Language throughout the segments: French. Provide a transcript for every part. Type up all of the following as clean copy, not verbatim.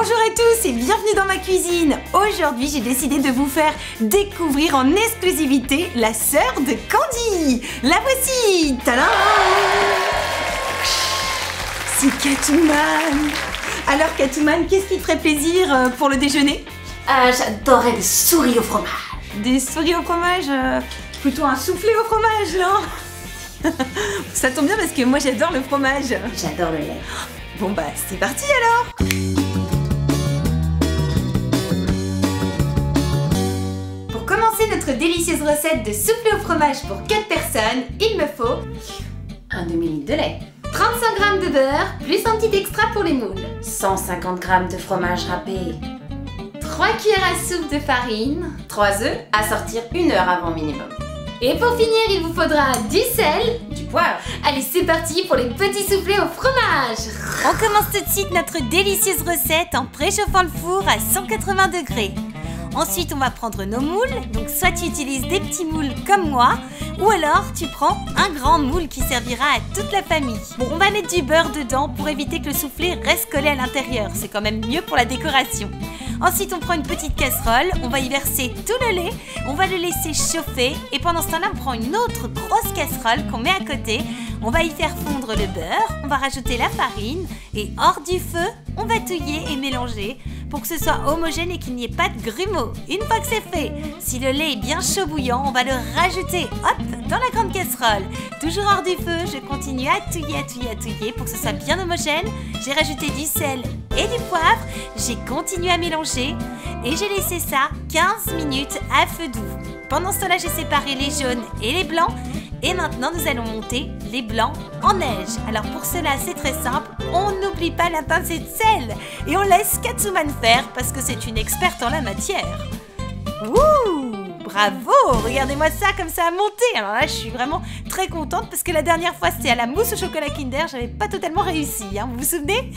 Bonjour à tous et bienvenue dans ma cuisine. Aujourd'hui, j'ai décidé de vous faire découvrir en exclusivité la sœur de Candy. La voici. Tadam! C'est Catwoman. Alors Catwoman, qu'est-ce qui te ferait plaisir pour le déjeuner? J'adorais des souris au fromage. Des souris au fromage, plutôt un soufflé au fromage, non? Ça tombe bien parce que moi j'adore le fromage. J'adore le lait. Bon bah c'est parti alors. Pour commencer notre délicieuse recette de soufflé au fromage pour 4 personnes, il me faut un demi-litre de lait, 35 g de beurre, plus un petit extra pour les moules, 150 g de fromage râpé, 3 cuillères à soupe de farine, 3 œufs à sortir 1 heure avant minimum. Et pour finir, il vous faudra du sel, du poivre. Allez, c'est parti pour les petits soufflés au fromage. On commence tout de suite notre délicieuse recette en préchauffant le four à 180 degrés. Ensuite, on va prendre nos moules. Donc, soit tu utilises des petits moules comme moi, ou alors tu prends un grand moule qui servira à toute la famille. Bon, on va mettre du beurre dedans pour éviter que le soufflé reste collé à l'intérieur. C'est quand même mieux pour la décoration. Ensuite, on prend une petite casserole, on va y verser tout le lait, on va le laisser chauffer et pendant ce temps-là, on prend une autre grosse casserole qu'on met à côté. On va y faire fondre le beurre, on va rajouter la farine et hors du feu, on va touiller et mélanger pour que ce soit homogène et qu'il n'y ait pas de grumeaux. Une fois que c'est fait, si le lait est bien chaud bouillant, on va le rajouter, hop, dans la grande casserole. Toujours hors du feu, je continue à touiller pour que ce soit bien homogène. J'ai rajouté du sel et du poivre, j'ai continué à mélanger et j'ai laissé ça 15 minutes à feu doux. Pendant ce temps-là, j'ai séparé les jaunes et les blancs. Et maintenant, nous allons monter les blancs en neige. Alors pour cela, c'est très simple. On n'oublie pas la pincée de sel. Et on laisse Catwoman faire parce que c'est une experte en la matière. Ouh! Bravo! Regardez-moi ça, comme ça a monté. Alors là, je suis vraiment très contente parce que la dernière fois, c'était à la mousse au chocolat Kinder. J'avais pas totalement réussi, hein, vous vous souvenez?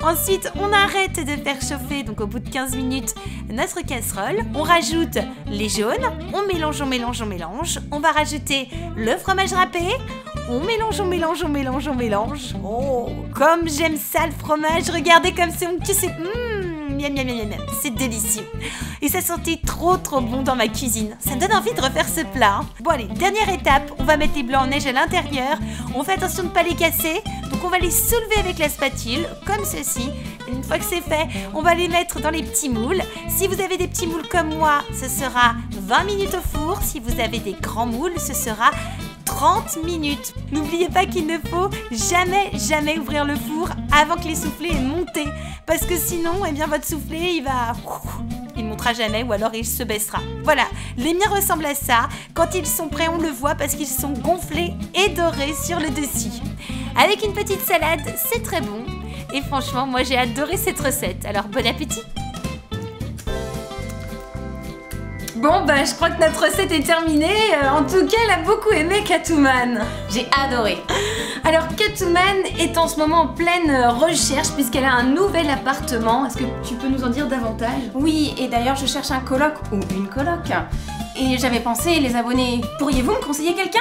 Ensuite, on arrête de faire chauffer, donc au bout de 15 minutes, notre casserole. On rajoute les jaunes. On mélange. On va rajouter le fromage râpé. On mélange. Oh, comme j'aime ça le fromage. Regardez comme c'est onctueux, c'est... C'est délicieux. Et ça sentait trop bon dans ma cuisine. Ça me donne envie de refaire ce plat. Bon allez, dernière étape, on va mettre les blancs en neige à l'intérieur. On fait attention de ne pas les casser. Donc on va les soulever avec la spatule, comme ceci. Une fois que c'est fait, on va les mettre dans les petits moules. Si vous avez des petits moules comme moi, ce sera 20 minutes au four. Si vous avez des grands moules, ce sera 30 minutes. N'oubliez pas qu'il ne faut jamais ouvrir le four avant que les soufflés aient monté. Parce que sinon, eh bien, votre soufflé, il ne montera jamais ou alors il se baissera. Voilà, les miens ressemblent à ça. Quand ils sont prêts, on le voit parce qu'ils sont gonflés et dorés sur le dessus. Avec une petite salade, c'est très bon. Et franchement, moi j'ai adoré cette recette. Alors bon appétit! Bon bah je crois que notre recette est terminée. En tout cas, elle a beaucoup aimé Catwoman. J'ai adoré. Alors Catwoman est en ce moment en pleine recherche puisqu'elle a un nouvel appartement. Est-ce que tu peux nous en dire davantage? Oui, et d'ailleurs je cherche un coloc ou une coloc. Et j'avais pensé, les abonnés, pourriez-vous me conseiller quelqu'un?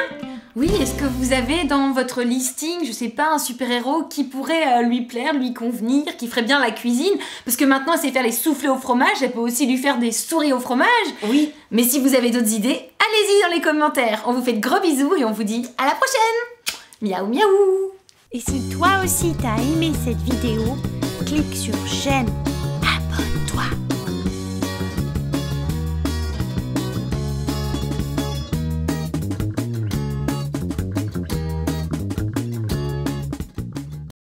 Oui, est-ce que vous avez dans votre listing, je sais pas, un super-héros qui pourrait lui plaire, lui convenir, qui ferait bien la cuisine? Parce que maintenant, elle sait faire les soufflés au fromage, elle peut aussi lui faire des souris au fromage. Oui. Mais si vous avez d'autres idées, allez-y dans les commentaires. On vous fait de gros bisous et on vous dit à la prochaine. Miaou miaou. Et si toi aussi t'as aimé cette vidéo, clique sur j'aime, abonne-toi.